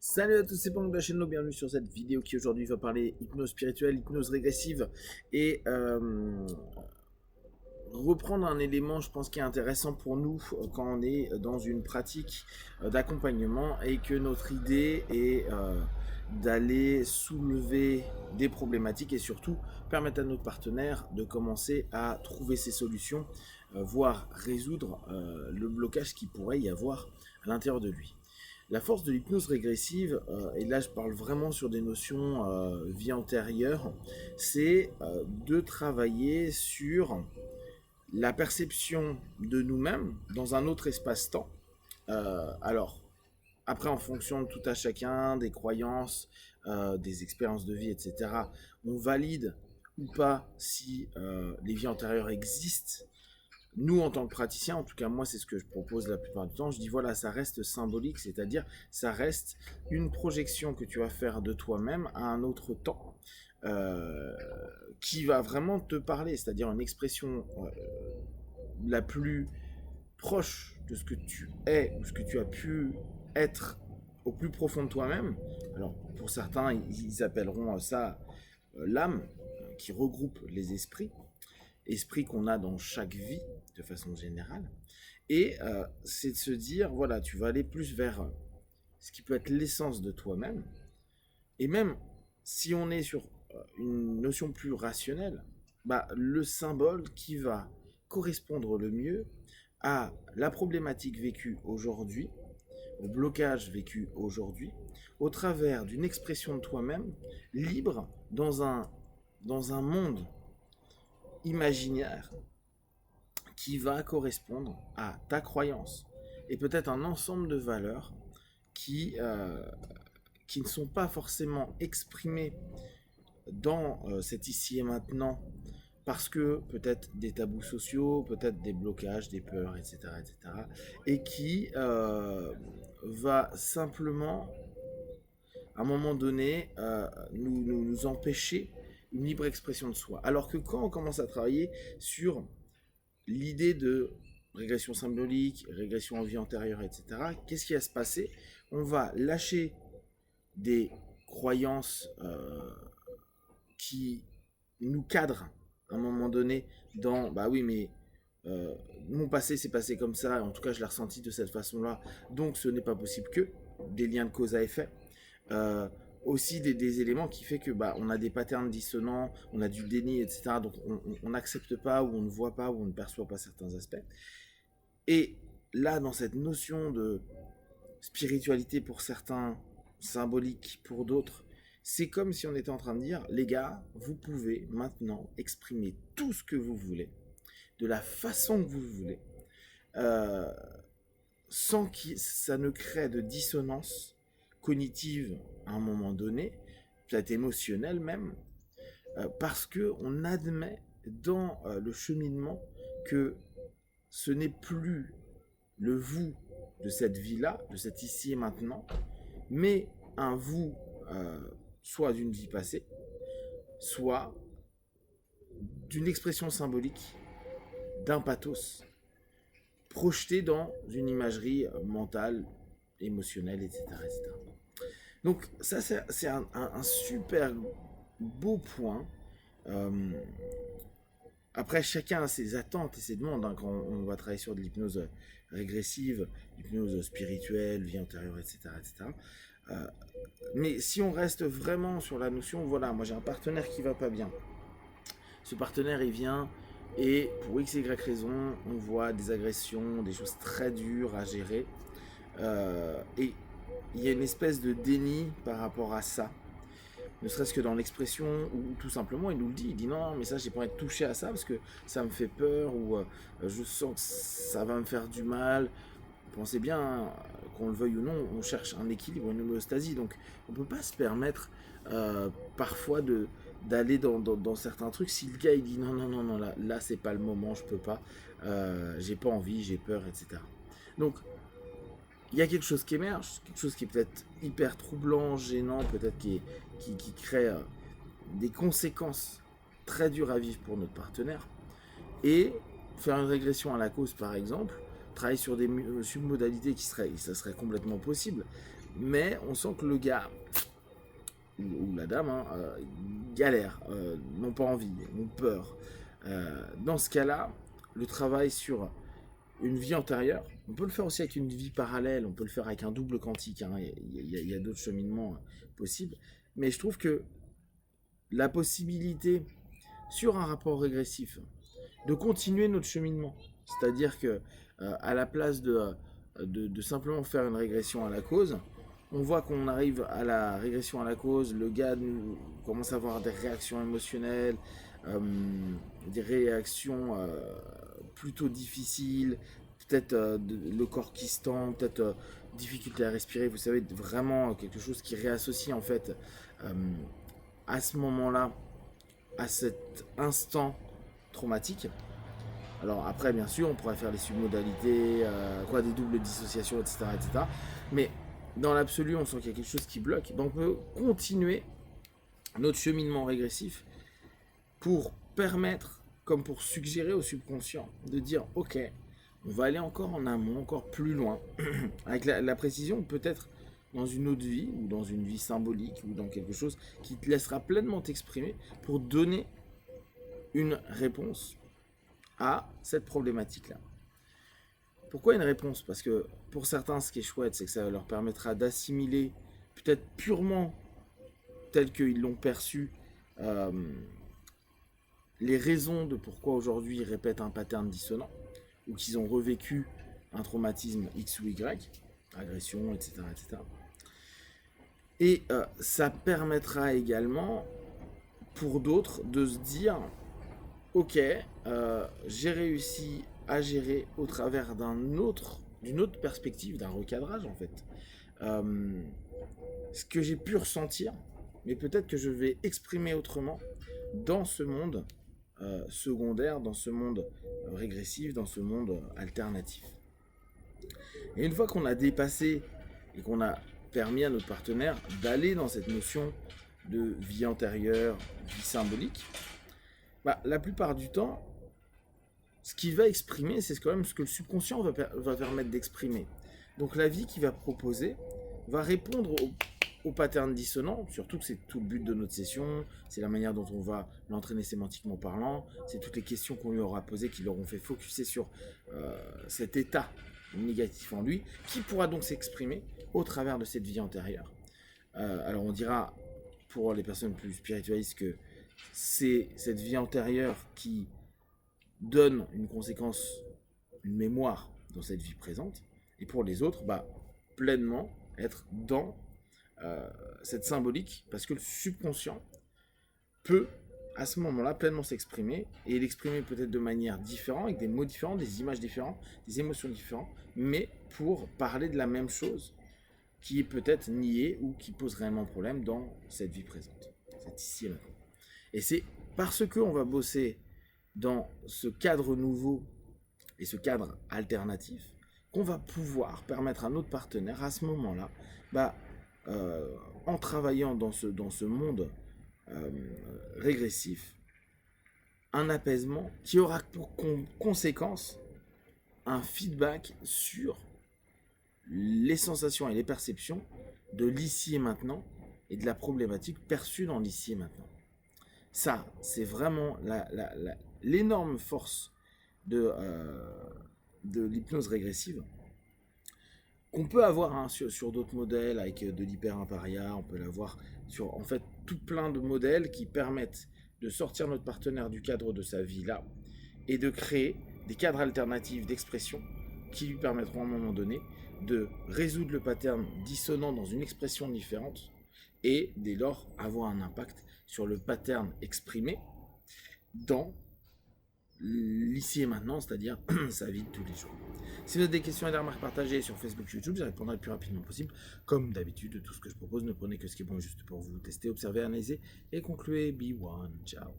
Salut à tous, c'est Pong de la chaîne No, bienvenue sur cette vidéo qui aujourd'hui va parler hypnose spirituelle, hypnose régressive et reprendre un élément je pense qui est intéressant pour nous quand on est dans une pratique d'accompagnement et que notre idée est d'aller soulever des problématiques et surtout permettre à notre partenaire de commencer à trouver ses solutions, voire résoudre le blocage qu'il pourrait y avoir à l'intérieur de lui. La force de l'hypnose régressive, et là je parle vraiment sur des notions vie antérieure, c'est de travailler sur la perception de nous-mêmes dans un autre espace-temps. Alors, après en fonction de tout à chacun, des croyances, des expériences de vie, etc., on valide ou pas si les vies antérieures existent. Nous, en tant que praticiens, en tout cas moi, c'est ce que je propose la plupart du temps, je dis voilà, ça reste symbolique, c'est-à-dire ça reste une projection que tu vas faire de toi-même à un autre temps, euh, qui va vraiment te parler, c'est-à-dire une expression la plus proche de ce que tu es ou ce que tu as pu être au plus profond de toi-même. Alors, pour certains, ils appelleront ça l'âme, qui regroupe les esprits qu'on a dans chaque vie de façon générale. Et c'est de se dire, voilà, tu vas aller plus vers ce qui peut être l'essence de toi-même. Et même si on est sur une notion plus rationnelle, bah, le symbole qui va correspondre le mieux à la problématique vécue aujourd'hui, au blocage vécu aujourd'hui, au travers d'une expression de toi-même libre dans un monde imaginaire qui va correspondre à ta croyance et peut-être un ensemble de valeurs qui ne sont pas forcément exprimées dans cet ici et maintenant parce que peut-être des tabous sociaux, peut-être des blocages, des peurs, etc., etc., et qui va simplement, à un moment donné, nous empêcher une libre expression de soi. Alors que quand on commence à travailler sur l'idée de régression symbolique, régression en vie antérieure, etc., qu'est-ce qui va se passer? On va lâcher des croyances qui nous cadrent à un moment donné dans bah oui mais mon passé s'est passé comme ça, en tout cas je l'ai ressenti de cette façon-là, donc ce n'est pas possible que des liens de cause à effet. Euh, Aussi des éléments qui fait que bah, on a des patterns dissonants, on a du déni, etc. Donc on n'accepte pas ou on ne voit pas ou on ne perçoit pas certains aspects. Et là, dans cette notion de spiritualité pour certains, symbolique pour d'autres, c'est comme si on était en train de dire, les gars, vous pouvez maintenant exprimer tout ce que vous voulez, de la façon que vous voulez, euh, sans que ça ne crée de dissonance cognitive à un moment donné, peut-être émotionnelle même, parce que on admet dans le cheminement que ce n'est plus le vous de cette vie-là, de cet ici et maintenant, mais un vous euh, soit d'une vie passée, soit d'une expression symbolique, d'un pathos, projeté dans une imagerie mentale, émotionnelle, etc., etc. Donc ça, c'est un super beau point. Euh, Après, chacun a ses attentes et ses demandes hein, quand on va travailler sur de l'hypnose régressive, l'hypnose spirituelle, vie antérieure, etc. etc. Euh, mais si on reste vraiment sur la notion, voilà, moi j'ai un partenaire qui va pas bien. Ce partenaire, il vient et pour x, y raison, on voit des agressions, des choses très dures à gérer. Et il y a une espèce de déni par rapport à ça. Ne serait-ce que dans l'expression, ou tout simplement, il nous le dit. Il dit non, mais ça, j'ai pas envie de toucher à ça parce que ça me fait peur, ou je sens que ça va me faire du mal. Pensez bien, hein, qu'on le veuille ou non, on cherche un équilibre, une homéostasie. Donc, on peut pas se permettre parfois d'aller dans certains trucs. Si le gars il dit non, non, non, non, là c'est pas le moment, je peux pas, j'ai pas envie, j'ai peur, etc. Donc, il y a quelque chose qui émerge, quelque chose qui est peut-être hyper troublant, gênant, peut-être qui crée des conséquences très dures à vivre pour notre partenaire. Et faire une régression à la cause, par exemple, travailler sur des submodalités ça serait complètement possible. mais on sent que le gars ou la dame galère, n'ont pas envie, ont peur. Dans ce cas-là, le travail sur une vie antérieure, on peut le faire aussi avec une vie parallèle, on peut le faire avec un double quantique, hein. Il y a d'autres cheminements possibles, mais je trouve que la possibilité sur un rapport régressif de continuer notre cheminement, c'est-à-dire que à la place de simplement faire une régression à la cause, on voit qu'on arrive à la régression à la cause, le gars commence à avoir des réactions émotionnelles, des réactions plutôt difficiles, peut-être le corps qui se tend, peut-être difficulté à respirer, vous savez, vraiment quelque chose qui réassocie en fait à ce moment-là, à cet instant traumatique. Alors après, bien sûr, on pourrait faire les submodalités, des doubles dissociations, etc., etc. Mais dans l'absolu, on sent qu'il y a quelque chose qui bloque. Ben, on peut continuer notre cheminement régressif pour permettre, comme pour suggérer au subconscient, de dire « Ok, on va aller encore en amont, encore plus loin, avec la précision peut-être dans une autre vie, ou dans une vie symbolique, ou dans quelque chose qui te laissera pleinement t'exprimer pour donner une réponse à cette problématique-là. » Pourquoi une réponse? Parce que pour certains, ce qui est chouette, c'est que ça leur permettra d'assimiler, peut-être purement tel qu'ils l'ont perçu, les raisons de pourquoi aujourd'hui ils répètent un pattern dissonant, ou qu'ils ont revécu un traumatisme X ou Y, agression, etc. etc. Et ça permettra également pour d'autres de se dire « Ok, j'ai réussi à gérer au travers d'une autre perspective, d'un recadrage en fait, ce que j'ai pu ressentir, mais peut-être que je vais exprimer autrement dans ce monde secondaire, dans ce monde régressif, dans ce monde alternatif. » Et une fois qu'on a dépassé et qu'on a permis à notre partenaire d'aller dans cette notion de vie antérieure, vie symbolique, la plupart du temps, ce qu'il va exprimer, c'est quand même ce que le subconscient va permettre d'exprimer. Donc la vie qu'il va proposer va répondre au pattern dissonant, surtout que c'est tout le but de notre session, c'est la manière dont on va l'entraîner sémantiquement parlant, c'est toutes les questions qu'on lui aura posées qui l'auront fait focuser sur cet état négatif en lui, qui pourra donc s'exprimer au travers de cette vie antérieure. Alors on dira, pour les personnes plus spiritualistes, que c'est cette vie antérieure qui donne une conséquence, une mémoire dans cette vie présente, et pour les autres, pleinement être dans cette symbolique, parce que le subconscient peut à ce moment-là pleinement s'exprimer, et l'exprimer peut-être de manière différente, avec des mots différents, des images différentes, des émotions différentes, mais pour parler de la même chose qui est peut-être niée ou qui pose réellement problème dans cette vie présente, c'est ici et maintenant. Et c'est parce qu'on va bosser dans ce cadre nouveau et ce cadre alternatif qu'on va pouvoir permettre à notre partenaire à ce moment-là, en travaillant dans ce monde régressif, un apaisement qui aura pour conséquence un feedback sur les sensations et les perceptions de l'ici et maintenant et de la problématique perçue dans l'ici et maintenant. Ça, c'est vraiment l'énorme force de l'hypnose régressive qu'on peut avoir sur d'autres modèles avec de l'hyper-imparia, on peut l'avoir sur en fait tout plein de modèles qui permettent de sortir notre partenaire du cadre de sa vie là et de créer des cadres alternatifs d'expression qui lui permettront à un moment donné de résoudre le pattern dissonant dans une expression différente et dès lors avoir un impact sur le pattern exprimé dans l'ici et maintenant, c'est-à-dire sa vie de tous les jours. Si vous avez des questions et des remarques partagées sur Facebook, YouTube, je répondrai le plus rapidement possible. Comme d'habitude, de tout ce que je propose, ne prenez que ce qui est bon et juste pour vous. Testez, observez, analysez et concluez. Be one. Ciao.